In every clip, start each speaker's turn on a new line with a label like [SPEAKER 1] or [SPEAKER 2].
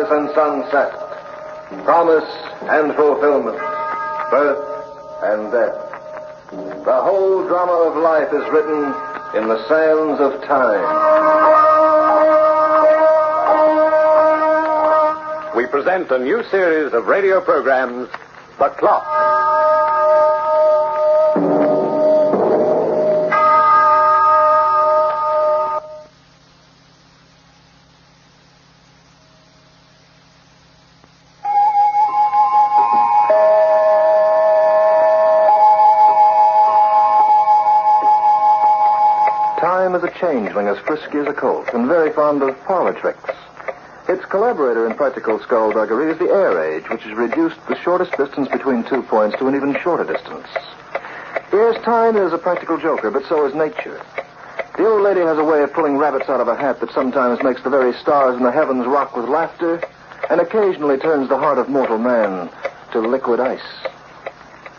[SPEAKER 1] sunrise and sunset, promise and fulfillment, birth and death. The whole drama of life is written in the sands of time.
[SPEAKER 2] We present a new series of radio programs, The Clock.
[SPEAKER 1] Time is a changeling as frisky as a colt and very fond of parlor tricks. Its collaborator in practical skullduggery is the air age, which has reduced the shortest distance between 2 points to an even shorter distance. Yes, time is a practical joker, but so is nature. The old lady has a way of pulling rabbits out of a hat that sometimes makes the very stars in the heavens rock with laughter, and occasionally turns the heart of mortal man to liquid ice.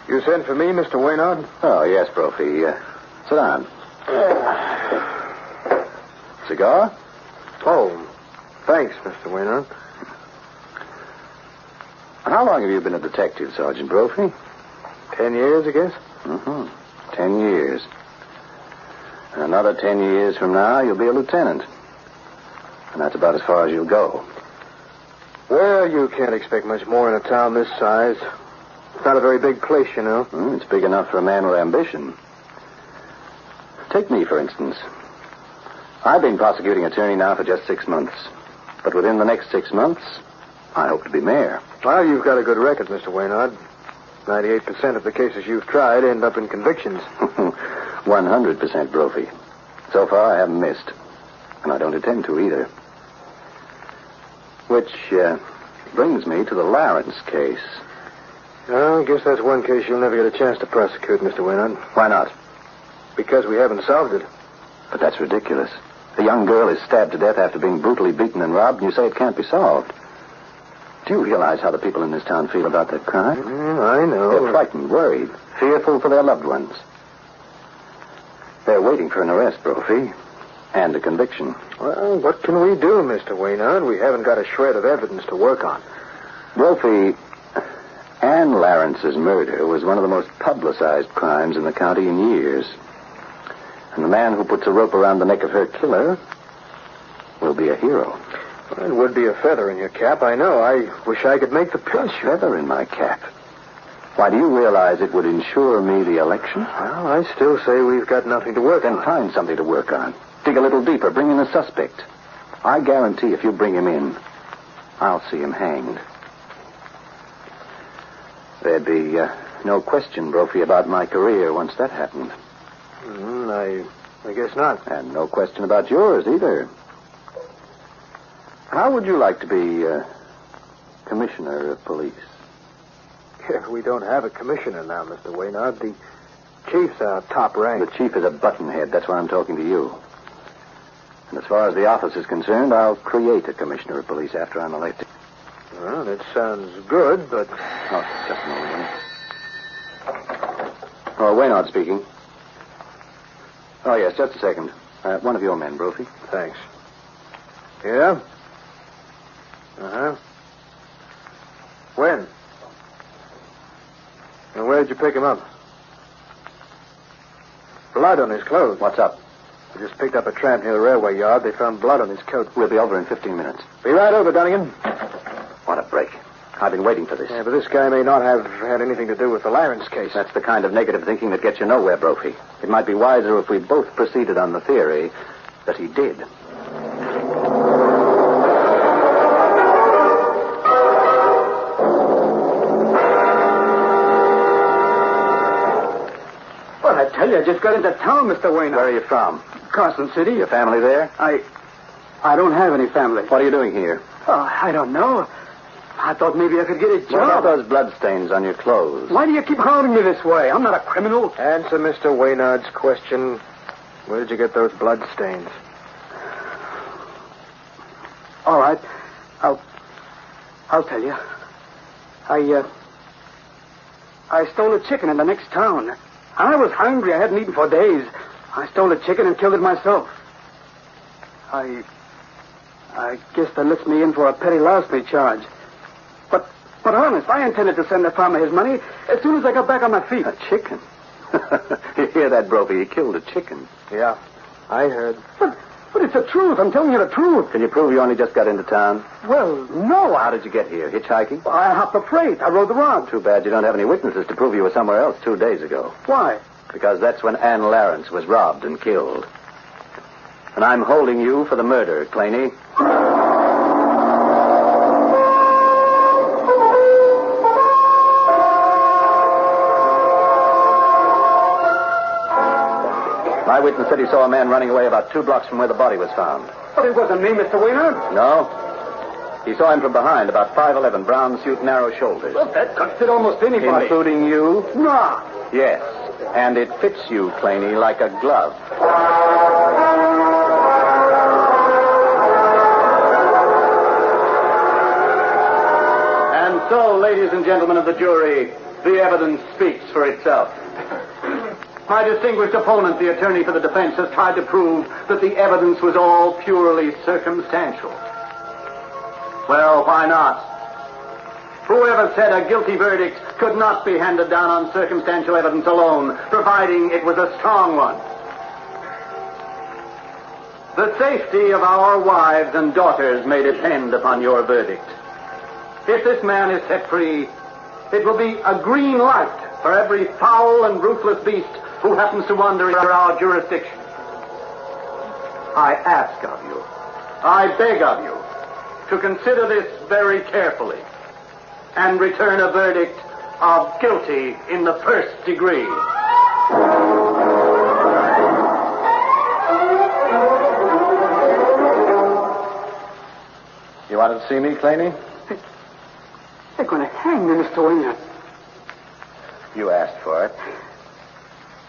[SPEAKER 3] You sent for me, Mr. Waynard?
[SPEAKER 2] Oh, yes, Brophy. Sit down. Cigar?
[SPEAKER 3] Oh, thanks, Mr. Waynard.
[SPEAKER 2] How long have you been a detective, Sergeant Brophy?
[SPEAKER 3] 10 years, I guess.
[SPEAKER 2] 10 years. And another 10 years from now, you'll be a lieutenant. And that's about as far as you'll go.
[SPEAKER 3] Well, you can't expect much more in a town this size. It's not a very big place, you know.
[SPEAKER 2] It's big enough for a man with ambition. Take me, for instance. I've been prosecuting attorney now for just 6 months. But within the next 6 months, I hope to be mayor.
[SPEAKER 3] Well, you've got a good record, Mr. Waynard. 98% of the cases you've tried end up in convictions.
[SPEAKER 2] 100%, Brophy. So far, I haven't missed. And I don't intend to either. Which brings me to the Lawrence case.
[SPEAKER 3] Well, I guess that's one case you'll never get a chance to prosecute, Mr. Waynard.
[SPEAKER 2] Why not?
[SPEAKER 3] Because we haven't solved it.
[SPEAKER 2] But that's ridiculous. A young girl is stabbed to death after being brutally beaten and robbed, and you say it can't be solved. Do you realize how the people in this town feel about that crime?
[SPEAKER 3] I know.
[SPEAKER 2] They're frightened, worried, fearful for their loved ones. They're waiting for an arrest, Brophy, and a conviction.
[SPEAKER 3] Well, what can we do, Mr. Waynard? We haven't got a shred of evidence to work on.
[SPEAKER 2] Brophy, Anne Lawrence's murder was one of the most publicized crimes in the county in years. And the man who puts a rope around the neck of her killer will be a hero.
[SPEAKER 3] Well, it would be a feather in your cap, I know. I wish I could make the pinch.
[SPEAKER 2] A feather in my cap? Why, do you realize it would ensure me the election?
[SPEAKER 3] Well, I still say we've got nothing to work on.
[SPEAKER 2] Then find something to work on. Dig a little deeper. Bring in a suspect. I guarantee if you bring him in, I'll see him hanged. There'd be no question, Brophy, about my career once that happened.
[SPEAKER 3] I guess not.
[SPEAKER 2] And no question about yours either. How would you like to be commissioner of police?
[SPEAKER 3] Yeah, we don't have a commissioner now, Mr. Waynard. The chief's our top rank.
[SPEAKER 2] The chief is a buttonhead. That's why I'm talking to you. And as far as the office is concerned, I'll create a commissioner of police after I'm elected.
[SPEAKER 3] Well, that sounds good, but...
[SPEAKER 2] Oh, just a moment. Oh, Waynard speaking. Oh, yes, just a second. One of your men, Brophy.
[SPEAKER 3] Thanks. Yeah? Uh-huh. When? And where'd you pick him up? Blood on his clothes.
[SPEAKER 2] What's up?
[SPEAKER 3] I just picked up a tramp near the railway yard. They found blood on his coat.
[SPEAKER 2] We'll be over in 15 minutes.
[SPEAKER 3] Be right over, Dunnigan.
[SPEAKER 2] What a break. I've been waiting for this.
[SPEAKER 3] Yeah, but this guy may not have had anything to do with the Lawrence case.
[SPEAKER 2] That's the kind of negative thinking that gets you nowhere, Brophy. It might be wiser if we both proceeded on the theory that he did.
[SPEAKER 4] Well, I tell you, I just got into town, Mr. Waynard.
[SPEAKER 2] Where are you from?
[SPEAKER 4] Carson City.
[SPEAKER 2] Your family there?
[SPEAKER 4] I don't have any family.
[SPEAKER 2] What are you doing here?
[SPEAKER 4] Oh, I don't know. I thought maybe I could get a job.
[SPEAKER 2] What about those bloodstains on your clothes?
[SPEAKER 4] Why do you keep hounding me this way? I'm not a criminal.
[SPEAKER 3] Answer Mr. Waynard's question. Where did you get those blood stains?
[SPEAKER 4] All right. I'll tell you. I stole a chicken in the next town. I was hungry. I hadn't eaten for days. I stole a chicken and killed it myself. I I guess that lets me in for a petty larceny charge. But honest, I intended to send the farmer his money as soon as I got back on my feet.
[SPEAKER 2] A chicken? You hear that, Brophy? He killed a chicken.
[SPEAKER 3] Yeah, I heard.
[SPEAKER 4] But it's the truth. I'm telling you the truth.
[SPEAKER 2] Can you prove you only just got into town?
[SPEAKER 4] Well, no.
[SPEAKER 2] How did you get here? Hitchhiking?
[SPEAKER 4] I hopped a freight. I rode the rod.
[SPEAKER 2] Too bad you don't have any witnesses to prove you were somewhere else 2 days ago.
[SPEAKER 4] Why?
[SPEAKER 2] Because that's when Ann Lawrence was robbed and killed. And I'm holding you for the murder, Claney. My witness said he saw a man running away about 2 blocks from where the body was found.
[SPEAKER 4] But it wasn't me, Mr. Waynard.
[SPEAKER 2] No? He saw him from behind, about 5'11", brown suit, narrow shoulders.
[SPEAKER 4] Well, that could fit almost anybody.
[SPEAKER 2] Including you?
[SPEAKER 4] Nah.
[SPEAKER 2] Yes. And it fits you, Claney, like a glove. And so, ladies and gentlemen of the jury, the evidence speaks for itself. My distinguished opponent, the attorney for the defense, has tried to prove that the evidence was all purely circumstantial. Well, why not? Whoever said a guilty verdict could not be handed down on circumstantial evidence alone, providing it was a strong one. The safety of our wives and daughters may depend upon your verdict. If this man is set free, it will be a green light for every foul and ruthless beast who happens to wander into our jurisdiction. I ask of you, I beg of you, to consider this very carefully and return a verdict of guilty in the first degree.
[SPEAKER 3] You wanted to see me, Claney?
[SPEAKER 4] They're going to hang me, Mr. Waynard.
[SPEAKER 2] You asked for it.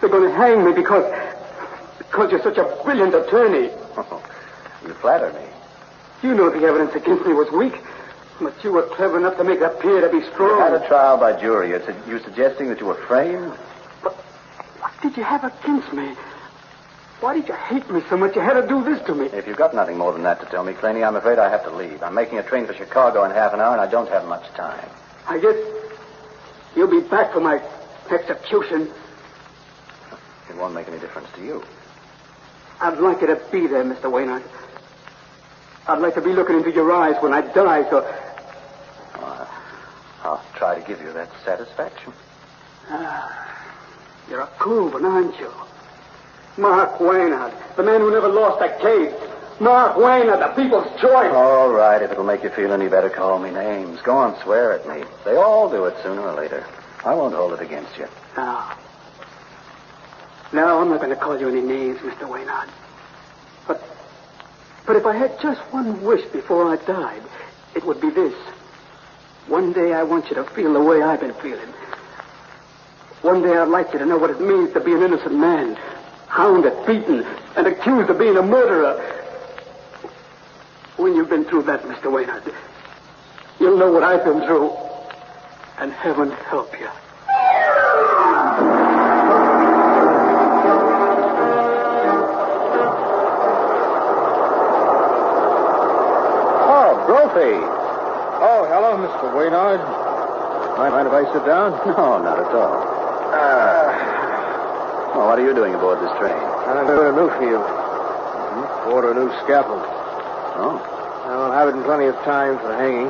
[SPEAKER 4] They're going to hang me because you're such a brilliant attorney.
[SPEAKER 2] You flatter me.
[SPEAKER 4] You know the evidence against me was weak, but you were clever enough to make it appear to be strong.
[SPEAKER 2] You had a trial by jury. You're suggesting that you were framed?
[SPEAKER 4] But what did you have against me? Why did you hate me so much you had to do this to me?
[SPEAKER 2] If you've got nothing more than that to tell me, Claney, I'm afraid I have to leave. I'm making a train for Chicago in half an hour, and I don't have much time.
[SPEAKER 4] I guess you'll be back for my execution.
[SPEAKER 2] It won't make any difference to you.
[SPEAKER 4] I'd like you to be there, Mr. Waynard. I'd like to be looking into your eyes when I die, so...
[SPEAKER 2] I'll try to give you that satisfaction.
[SPEAKER 4] You're a cool one, aren't you? Mark Waynard, the man who never lost a case. Mark Waynard, the people's choice.
[SPEAKER 2] All right, if it'll make you feel any better, call me names. Go on, swear at me. They all do it sooner or later. I won't hold it against you.
[SPEAKER 4] No, I'm not going to call you any names, Mr. Waynard. But if I had just one wish before I died, it would be this. One day I want you to feel the way I've been feeling. One day I'd like you to know what it means to be an innocent man, hounded, beaten, and accused of being a murderer. When you've been through that, Mr. Waynard, you'll know what I've been through, and heaven help you.
[SPEAKER 2] Brophy.
[SPEAKER 3] Oh, hello, Mr. Waynard. Mind if I sit down?
[SPEAKER 2] No, not at all. Well, what are you doing aboard this train?
[SPEAKER 3] I'm going to Newfield. Order a new scaffold.
[SPEAKER 2] Oh.
[SPEAKER 3] I'll have it in plenty of time for hanging.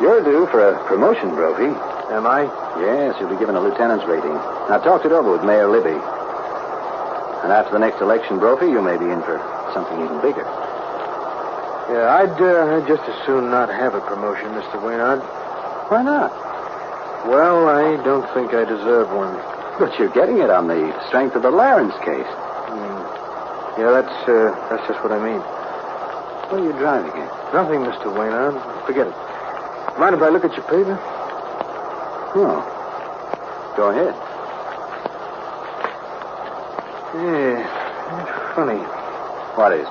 [SPEAKER 2] You're due for a promotion, Brophy.
[SPEAKER 3] Am I?
[SPEAKER 2] Yes, you'll be given a lieutenant's rating. Now, talk it over with Mayor Libby. And after the next election, Brophy, you may be in for something even bigger.
[SPEAKER 3] Yeah, I'd just as soon not have a promotion, Mr. Waynard.
[SPEAKER 2] Why not?
[SPEAKER 3] Well, I don't think I deserve one.
[SPEAKER 2] But you're getting it on the strength of the Lawrence case.
[SPEAKER 3] Yeah, that's just what I mean.
[SPEAKER 2] What are you driving at?
[SPEAKER 3] Nothing, Mr. Waynard. Forget it. Mind if I look at your paper?
[SPEAKER 2] Oh. Go ahead.
[SPEAKER 3] Yeah, funny.
[SPEAKER 2] What is?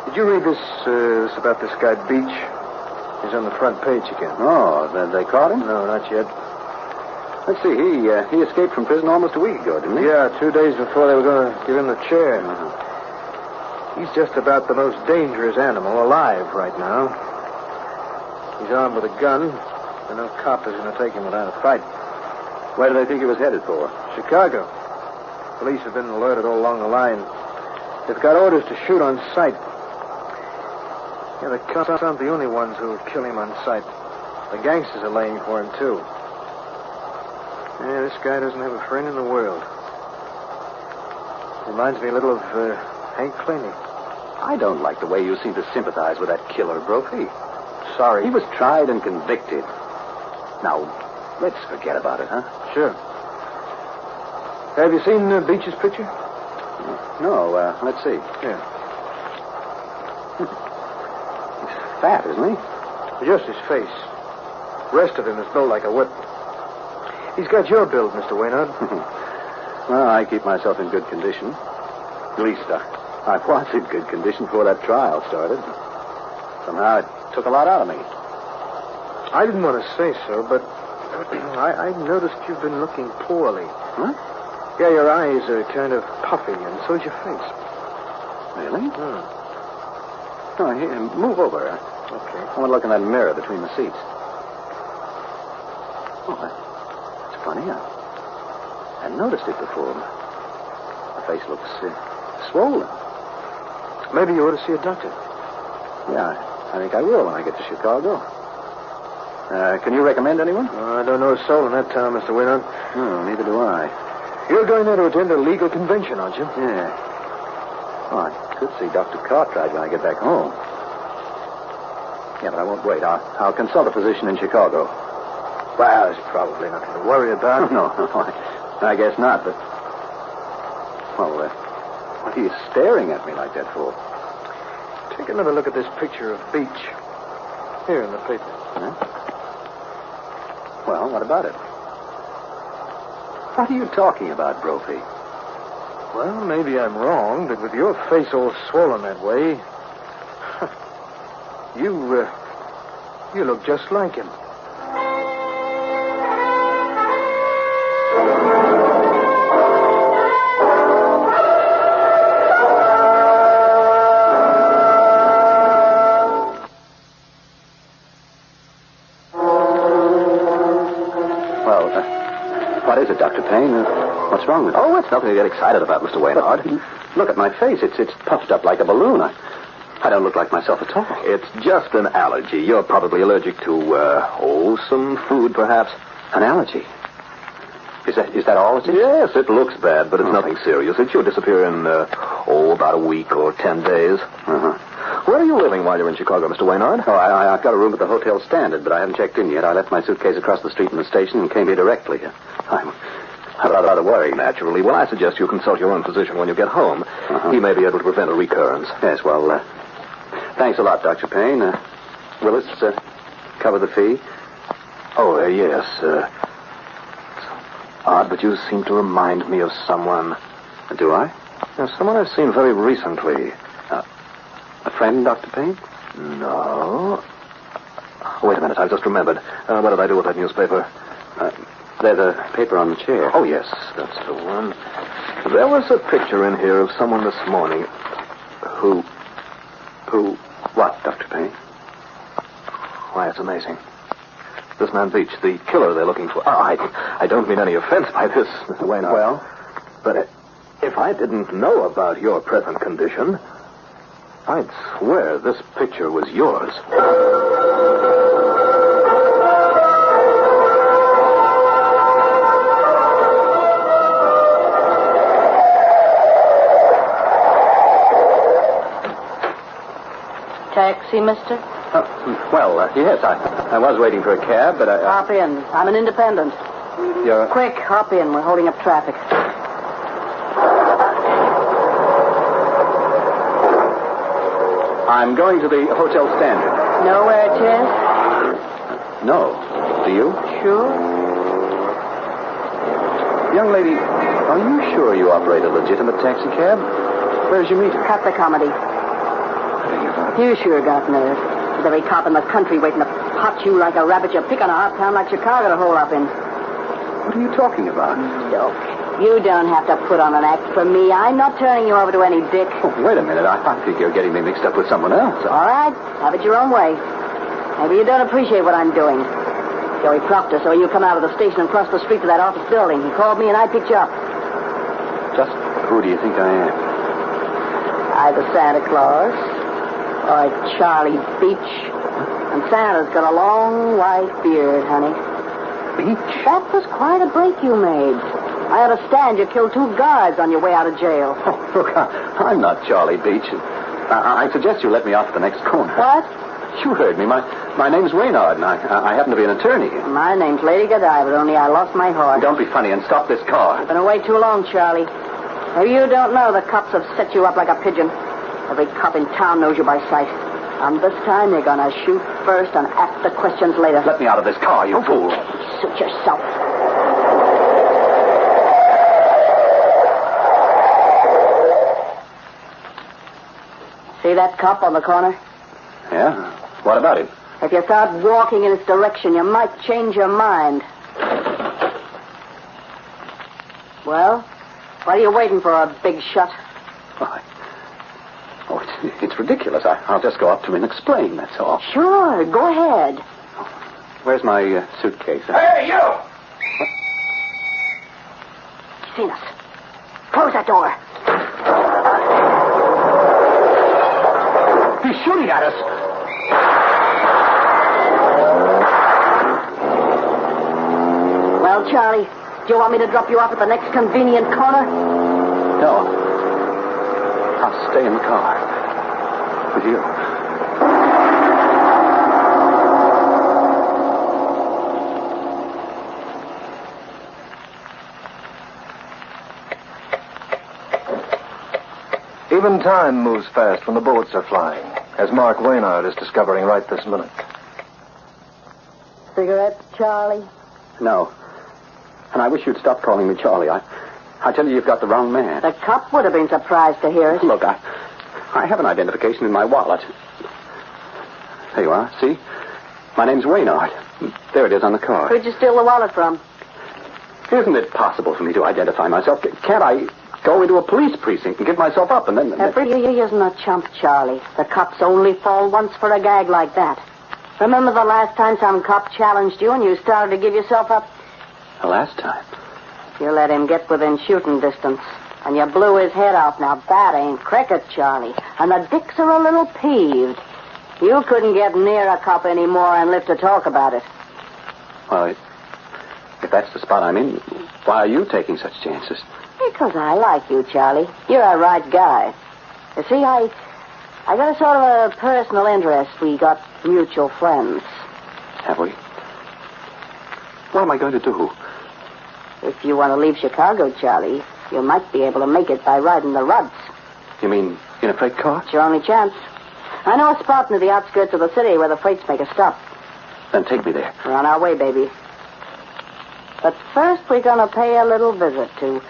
[SPEAKER 3] Did you read this about this guy Beach? He's on the front page again.
[SPEAKER 2] Oh, they caught him?
[SPEAKER 3] No, not yet.
[SPEAKER 2] Let's see, he escaped from prison almost a week ago, didn't he?
[SPEAKER 3] Yeah, 2 days before they were going to give him the chair. He's just about the most dangerous animal alive right now. He's armed with a gun, and no cop is going to take him without a fight.
[SPEAKER 2] Where do they think he was headed for?
[SPEAKER 3] Chicago. Police have been alerted all along the line. They've got orders to shoot on sight. Yeah, the cops aren't the only ones who will kill him on sight. The gangsters are laying for him, too. Yeah, this guy doesn't have a friend in the world. Reminds me a little of Hank Claney.
[SPEAKER 2] I don't like the way you seem to sympathize with that killer, Brophy.
[SPEAKER 3] Sorry.
[SPEAKER 2] He was tried and convicted. Now, let's forget about it, huh?
[SPEAKER 3] Sure. Have you seen Beach's picture?
[SPEAKER 2] No, let's see.
[SPEAKER 3] Yeah.
[SPEAKER 2] He's fat, isn't he?
[SPEAKER 3] Just his face. The rest of him is built like a whip. He's got your build, Mr. Waynard.
[SPEAKER 2] Well, I keep myself in good condition. At least, I was in good condition before that trial started. Somehow it took a lot out of me.
[SPEAKER 3] I didn't want to say so, but I noticed you've been looking poorly.
[SPEAKER 2] Huh?
[SPEAKER 3] Yeah, your eyes are kind of puffy, and so's your face.
[SPEAKER 2] Really? Oh, here, move over.
[SPEAKER 3] Okay.
[SPEAKER 2] I want to look in that mirror between the seats. Oh, that's funny. I hadn't noticed it before. The face looks swollen.
[SPEAKER 3] Maybe you ought to see a doctor.
[SPEAKER 2] Yeah, I think I will when I get to Chicago. Can you recommend anyone?
[SPEAKER 3] I don't know a soul in that town, Mr. Waynard.
[SPEAKER 2] No, neither do I.
[SPEAKER 3] You're going there to attend a legal convention, aren't you?
[SPEAKER 2] Yeah. Oh, I could see Dr. Cartwright when I get back home. Yeah, but I won't wait. I'll consult a physician in Chicago.
[SPEAKER 3] Well, there's probably nothing to worry about.
[SPEAKER 2] No, I guess not, but... Well, what are you staring at me like that for?
[SPEAKER 3] Take another look at this picture of Beach. Here in the paper.
[SPEAKER 2] Huh? Well, what about it? What are you talking about, Brophy?
[SPEAKER 3] Well, maybe I'm wrong, but with your face all swollen that way... you look just like him.
[SPEAKER 2] What is it, Dr. Payne? What's wrong with it?
[SPEAKER 5] Oh, it's nothing to get excited about, Mr. Waynard.
[SPEAKER 2] Look at my face. It's puffed up like a balloon. I don't look like myself at all.
[SPEAKER 5] It's just an allergy. You're probably allergic to, some food, perhaps.
[SPEAKER 2] An allergy? Is that all it is?
[SPEAKER 5] Yes, it looks bad, but it's nothing serious. It should disappear in, about a week or 10 days.
[SPEAKER 2] Uh-huh.
[SPEAKER 5] Where are you living while you're in Chicago, Mr. Waynard?
[SPEAKER 2] Oh, I've got a room at the Hotel Standard, but I haven't checked in yet. I left my suitcase across the street in the station and came here directly. I'm rather worried.
[SPEAKER 5] Naturally. Well, I suggest you consult your own physician when you get home.
[SPEAKER 2] Uh-huh.
[SPEAKER 5] He may be able to prevent a recurrence.
[SPEAKER 2] Yes, well, thanks a lot, Dr. Payne. Will this cover the fee?
[SPEAKER 5] Oh, yes. It's odd, but you seem to remind me of someone.
[SPEAKER 2] Do I?
[SPEAKER 5] Someone I've seen very recently.
[SPEAKER 2] A friend, Dr. Payne?
[SPEAKER 5] No. Wait a minute, I've just remembered. What did I do with that newspaper?
[SPEAKER 2] There's a paper on the chair.
[SPEAKER 5] Oh, yes, that's the one. There was a picture in here of someone this morning who...
[SPEAKER 2] What, Dr. Payne?
[SPEAKER 5] Why, it's amazing. This man Beach, the killer they're looking for. I don't mean any offense by this, Mr. Waynard.
[SPEAKER 2] Well?
[SPEAKER 5] But if I didn't know about your present condition, I'd swear this picture was yours.
[SPEAKER 6] Taxi, mister?
[SPEAKER 2] Yes, I was waiting for a cab, but
[SPEAKER 6] Hop in. I'm an independent.
[SPEAKER 2] You're...
[SPEAKER 6] Quick, hop in. We're holding up traffic.
[SPEAKER 2] I'm going to the Hotel Standard.
[SPEAKER 6] Know where it is?
[SPEAKER 2] No. Do you?
[SPEAKER 6] Sure.
[SPEAKER 2] Young lady, are you sure you operate a legitimate taxi cab? Where's your meter?
[SPEAKER 6] Cut the comedy. You sure got nerve. There's every cop in the country waiting to pot you like a rabbit. You pick on a hot town like Chicago to hole up in.
[SPEAKER 2] What are you talking about?
[SPEAKER 6] Look, you don't have to put on an act for me. I'm not turning you over to any dick.
[SPEAKER 2] Oh, wait a minute. I think you're getting me mixed up with someone else.
[SPEAKER 6] All right, have it your own way. Maybe you don't appreciate what I'm doing. Joey Proctor saw you come out of the station and cross the street to that office building. He called me and I picked you up.
[SPEAKER 2] Just who do you think I am?
[SPEAKER 6] Either Santa Claus or Charlie Beach. And Santa's got a long white beard, honey.
[SPEAKER 2] Beach?
[SPEAKER 6] That was quite a break you made. I understand you killed 2 guards on your way out of jail.
[SPEAKER 2] Oh, look, I'm not Charlie Beach. I suggest you let me off the next corner.
[SPEAKER 6] What?
[SPEAKER 2] You heard me. My name's Waynard, and I happen to be an attorney.
[SPEAKER 6] My name's Lady Godiva, only I lost my horse.
[SPEAKER 2] Don't be funny and stop this car.
[SPEAKER 6] You've been away too long, Charlie. Maybe you don't know the cops have set you up like a pigeon. Every cop in town knows you by sight. And this time they're gonna shoot first and ask the questions later.
[SPEAKER 2] Let me out of this car, you fool.
[SPEAKER 6] Suit yourself. See that cop on the corner?
[SPEAKER 2] Yeah? What about him?
[SPEAKER 6] If you start walking in his direction, you might change your mind. Well, what are you waiting for, a big shot?
[SPEAKER 2] Oh, it's ridiculous. I'll just go up to him and explain, that's all.
[SPEAKER 6] Sure, go ahead.
[SPEAKER 2] Where's my suitcase?
[SPEAKER 3] Hey, you!
[SPEAKER 2] What?
[SPEAKER 6] He's seen us. Close that door.
[SPEAKER 2] He's shooting at us.
[SPEAKER 6] Well, Charlie, do you want me to drop you off at the next convenient corner?
[SPEAKER 2] No. I'll stay in the car. With you.
[SPEAKER 1] Even time moves fast when the bullets are flying, as Mark Waynard is discovering right this minute.
[SPEAKER 6] Cigarettes, Charlie?
[SPEAKER 2] No. And I wish you'd stop calling me Charlie. I tell you, you've got the wrong man.
[SPEAKER 6] The cop would have been surprised to hear it.
[SPEAKER 2] Look, I have an identification in my wallet. There you are. See? My name's Waynard. There it is on the card.
[SPEAKER 6] Where'd you steal the wallet from?
[SPEAKER 2] Isn't it possible for me to identify myself? Can't I go into a police precinct and give myself up and then...
[SPEAKER 6] Every isn't a chump, Charlie. The cops only fall once for a gag like that. Remember the last time some cop challenged you and you started to give yourself up?
[SPEAKER 2] The last time?
[SPEAKER 6] You let him get within shooting distance, and you blew his head off. Now, that ain't cricket, Charlie. And the dicks are a little peeved. You couldn't get near a cop anymore and live to talk about it.
[SPEAKER 2] Well, if that's the spot I'm in, why are you taking such chances?
[SPEAKER 6] Because I like you, Charlie. You're a right guy. You see, I got a sort of a personal interest. We got mutual friends.
[SPEAKER 2] Have we? What am I going to do?
[SPEAKER 6] If you want to leave Chicago, Charlie, you might be able to make it by riding the Ruds.
[SPEAKER 2] You mean in a freight car?
[SPEAKER 6] It's your only chance. I know a spot near the outskirts of the city where the freights make a stop.
[SPEAKER 2] Then take me there.
[SPEAKER 6] We're on our way, baby. But first, we're going to pay a little visit to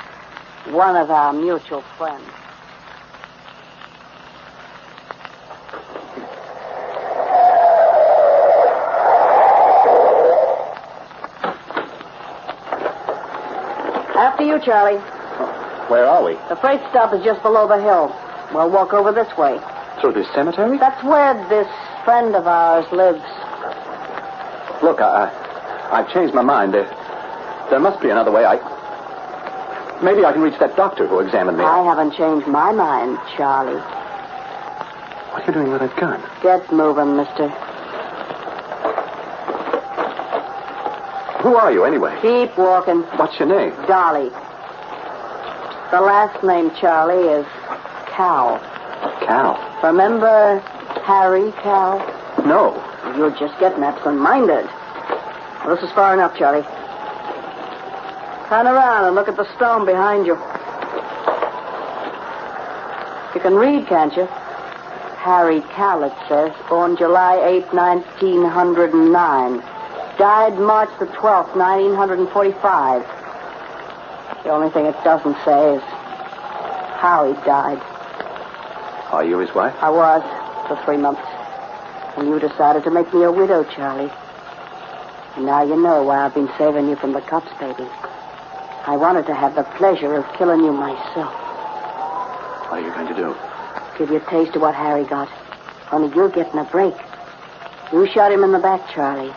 [SPEAKER 6] one of our mutual friends. After you, Charlie.
[SPEAKER 2] Where are we?
[SPEAKER 6] The freight stop is just below the hill. We'll walk over this way.
[SPEAKER 2] Through this cemetery?
[SPEAKER 6] That's where this friend of ours lives.
[SPEAKER 2] Look, I've changed my mind. There must be another way. Maybe I can reach that doctor who examined me.
[SPEAKER 6] I haven't changed my mind, Charlie.
[SPEAKER 2] What are you doing with that gun?
[SPEAKER 6] Get moving, mister.
[SPEAKER 2] Who are you, anyway?
[SPEAKER 6] Keep walking.
[SPEAKER 2] What's your name?
[SPEAKER 6] Dolly. The last name, Charlie, is Cal.
[SPEAKER 2] Cal.
[SPEAKER 6] Remember Harry Cal?
[SPEAKER 2] No.
[SPEAKER 6] You're just getting absent-minded. Well, this is far enough, Charlie. Turn around and look at the stone behind you. You can read, can't you? Harry Cal, it says, born July 8, 1909. Died March the 12th, 1945. The only thing it doesn't say is how he died.
[SPEAKER 2] Are you his wife?
[SPEAKER 6] I was for 3 months. And you decided to make me a widow, Charlie. And now you know why I've been saving you from the cops, baby. I wanted to have the pleasure of killing you myself.
[SPEAKER 2] What are you going to do?
[SPEAKER 6] Give you a taste of what Harry got. Only you're getting a break. You shot him in the back, Charlie.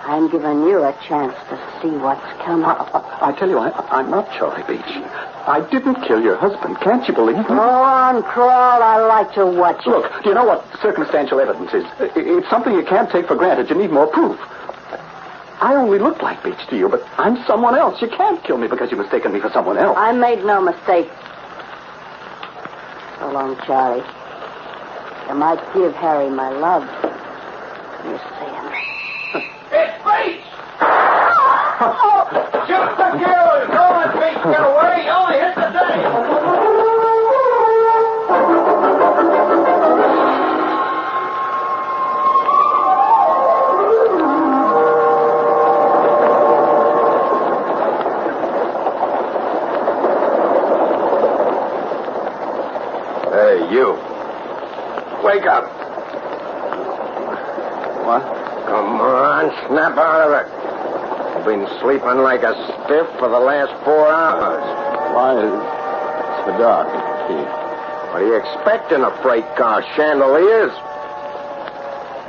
[SPEAKER 6] I'm giving you a chance to see what's coming.
[SPEAKER 2] I tell you, I'm not Charlie Beach. I didn't kill your husband. Can't you believe me?
[SPEAKER 6] Go on, Crawl. I like to watch it.
[SPEAKER 2] Look, do you know what circumstantial evidence is? It's something you can't take for granted. You need more proof. I only look like Beach to you, but I'm someone else. You can't kill me because you've mistaken me for someone else.
[SPEAKER 6] I made no mistake. So long, Charlie. I might give Harry my love. You see him.
[SPEAKER 7] It's Beach! Shoot the killer! Don't let Beach get away! He only hit the day!
[SPEAKER 3] Hey, you. Wake up.
[SPEAKER 2] What?
[SPEAKER 3] Come on, snap out of it. You've been sleeping like a stiff for the last 4 hours.
[SPEAKER 2] Why? It's so dark.
[SPEAKER 3] What do you expect in a freight car? Chandeliers?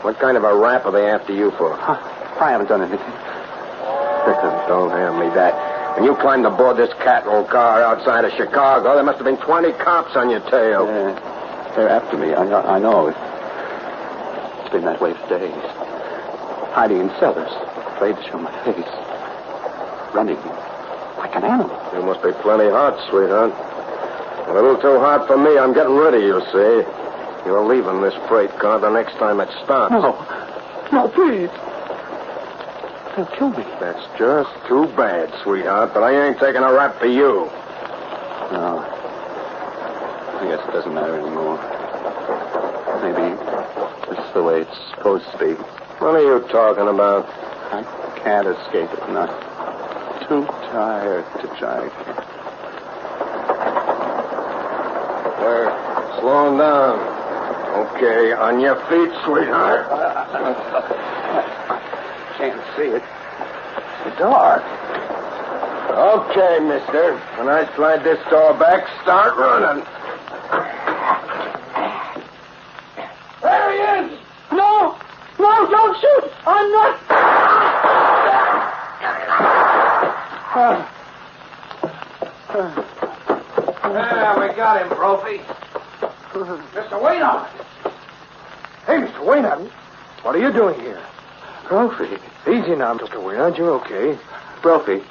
[SPEAKER 3] What kind of a rap are they after you for?
[SPEAKER 2] I haven't done anything.
[SPEAKER 3] Don't hand me that. When you climbed aboard this cattle car outside of Chicago, there must have been 20 cops on your tail.
[SPEAKER 2] They're after me. I know. It's been that way for days. Hiding in cellars, afraid to show my face. Running like an animal.
[SPEAKER 3] You must be plenty hot, sweetheart. A little too hot for me. I'm getting rid of you, see? You're leaving this freight car the next time it stops.
[SPEAKER 2] No, please. They'll kill me.
[SPEAKER 3] That's just too bad, sweetheart, but I ain't taking a rap for you.
[SPEAKER 2] No. I guess it doesn't matter anymore. Maybe this is the way it's supposed to be.
[SPEAKER 3] What are you talking about?
[SPEAKER 2] I can't escape it, and I'm too tired to try again.
[SPEAKER 3] We're slowing down. Okay, on your feet, sweetheart.
[SPEAKER 2] Can't see it. It's dark.
[SPEAKER 3] Okay, mister. When I slide this door back, start running.
[SPEAKER 7] There he is! No! No, don't shoot! I'm not... we got him, Brophy. Mr. Waynard.
[SPEAKER 3] Hey, Mr. Waynard. What are you doing here?
[SPEAKER 2] Brophy.
[SPEAKER 3] Easy now, Mr. Waynard. You're okay.
[SPEAKER 2] Brophy.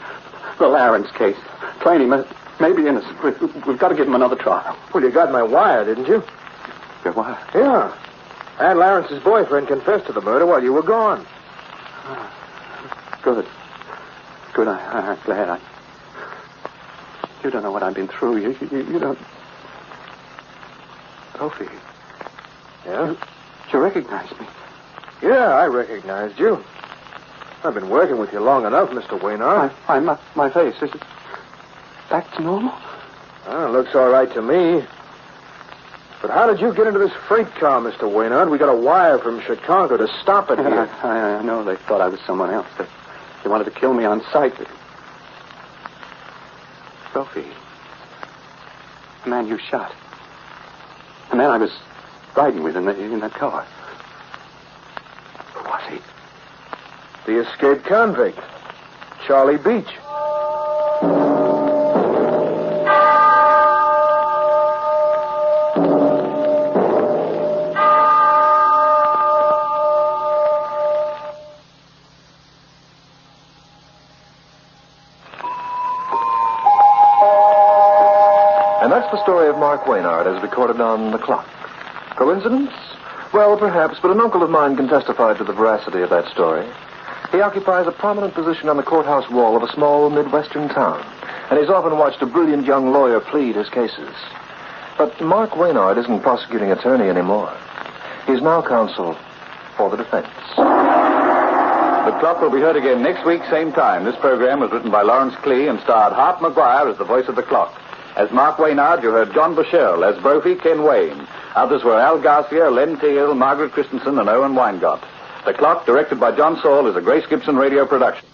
[SPEAKER 2] The Lawrence case. Plain, he may be innocent. We've got to give him another trial.
[SPEAKER 3] Well, you got my wire, didn't you?
[SPEAKER 2] Your wife?
[SPEAKER 3] Yeah. Ann Lawrence's boyfriend confessed to the murder while you were gone.
[SPEAKER 2] Good. Good. I'm glad. You don't know what I've been through. You don't... Brophy.
[SPEAKER 3] Yeah?
[SPEAKER 2] You recognize me.
[SPEAKER 3] Yeah, I recognized you. I've been working with you long enough, Mr. Waynard.
[SPEAKER 2] My face, is it back to normal?
[SPEAKER 3] Well, it looks all right to me. But how did you get into this freight car, Mr. Waynard? We got a wire from Chicago to stop it here.
[SPEAKER 2] I know they thought I was someone else. They wanted to kill me on sight. Brophy. The man you shot. The man I was riding with in that car. Who was he?
[SPEAKER 3] The escaped convict, Charlie Beach.
[SPEAKER 1] And that's the story of Mark Waynard as recorded on The Clock. Coincidence? Well, perhaps, but an uncle of mine can testify to the veracity of that story. He occupies a prominent position on the courthouse wall of a small Midwestern town, and he's often watched a brilliant young lawyer plead his cases. But Mark Waynard isn't prosecuting attorney anymore. He's now counsel for the defense.
[SPEAKER 8] The Clock will be heard again next week, same time. This program was written by Lawrence Klee and starred Hart McGuire as the voice of the Clock. As Mark Waynard, you heard John Bushell. As Brophy, Ken Wayne. Others were Al Garcia, Len Teal, Margaret Christensen, and Owen Weingott. The Clock, directed by John Saul, is a Grace Gibson radio production.